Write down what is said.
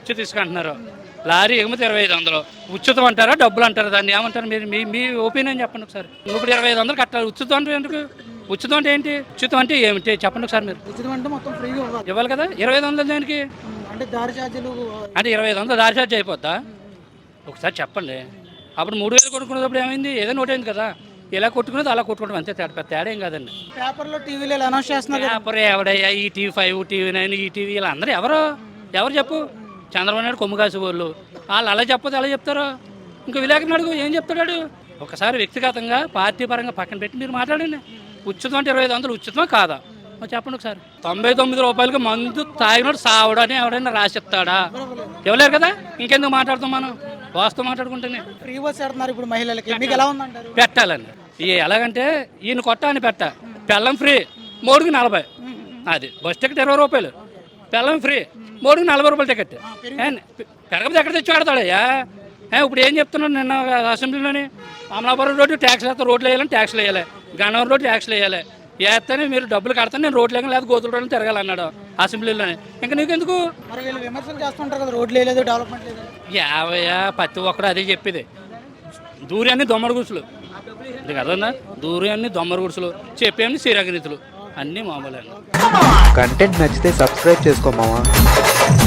ఉచిత ఇసుక అంటున్నారు, లారీ ఎగుమతి 2500. ఉచితం అంటారా డబ్బులు అంటారా? దాన్ని ఏమంటారు మీరు? మీ ఒపీనియన్ చెప్పండి ఒకసారి. ఇప్పుడు 2500 కట్టాలి, ఉచితం అంటే ఎందుకు? ఉచితం అంటే ఏంటి? ఉచితం అంటే ఏమిటి చెప్పండి ఒకసారి మీరు. ఉచితం అంటే మొత్తం ఫ్రీగా ఇవ్వాలి. ఇవ్వాలి కదా. 2500 దేనికి? అంటే దారి ఛార్జీలు. అంటే 2500 దారి ఛార్జ్ అయిపోద్దా? ఒకసారి చెప్పండి. అప్పుడు 3000 కొట్టుకునేటప్పుడు ఏమైంది? ఏదైనా ఒకటి అయింది కదా. ఇలా కొట్టుకునేది అలా కొట్టుకోవడం అంతే, పెద్ద తేడా ఏం కాదండి. పేపర్లో టీవీలో ఇలా అనౌన్స్ చేస్తున్నారు కదా. పేపర్ ఎవడయ్యా? ఈ టీవీ5, టీవీ9, ఈ టీవీ ఇలా అందరూ ఎవరు చెప్పు? చంద్రబాబు నాయుడు కొమ్ము కాసి వాళ్ళు అలా చెప్పదు, అలా చెప్తారు. ఇంకా విలేకరుని అడుగు ఏం చెప్తాడు? ఒకసారి వ్యక్తిగతంగా పార్టీ పరంగా పక్కన పెట్టి మీరు మాట్లాడండి. ఉచితం అంటే 2500 ఉచితమా కాదా చెప్పండి ఒకసారి. 99 రూపాయలకి మందు తాగినోడు సావడని ఎవరైనా రాసిస్తాడా? ఇవ్వలేరు కదా. ఇంకెందుకు మాట్లాడుతాం మనం? వాస్తవం మాట్లాడుకుంటేనే. ఫ్రీ బస్ పెడుతున్నారు ఇప్పుడు మహిళలకి, మీకు ఎలా ఉందంటారు? పెట్టాలండి. ఎలాగంటే ఈయన కొట్టాలని పెళ్ళం ఫ్రీ, మూడుకి 40. అది బస్ టికెట్ 20 రూపాయలు, పెళ్ళం ఫ్రీ, మూడుకి 40 రూపాయలు టికెట్. పెరగకపోతే ఎక్కడ తెచ్చి ఆడతాడయ్యా? ఇప్పుడు ఏం చెప్తున్నాడు నిన్న అసెంబ్లీలోని? అమలాపురం రోడ్డు ట్యాక్స్ వేస్తే రోడ్లు వేయాలని ట్యాక్స్లు వేయాలి, గన్నవరం రోడ్డు ట్యాక్స్లు వేయాలి. వేస్తేనే మీరు డబ్బులు కడతాను, నేను రోడ్లు వేయాలి, లేదా గోతుల రోడ్లు తిరగాలన్నాడు అసెంబ్లీలోనే. ఇంకా నీకెందుకు? మరి వీళ్ళు విమర్శలు చేస్తుంటారు కదా, రోడ్లు వేయలేదు, డెవలప్మెంట్ లేదు. యావయ్యా ప్రతి ఒక్కడు అదే చెప్పేది. దూరాన్ని దొమ్మడి గుడుసులు, ఇది కదన్నా, దూరాన్ని దొమ్మడి గుడుసులు, చెప్పేమి శ్రీరంగనీతులు అన్నీ మామూలు. కంటెంట్ నచ్చితే సబ్స్క్రైబ్ చేసుకో మావా.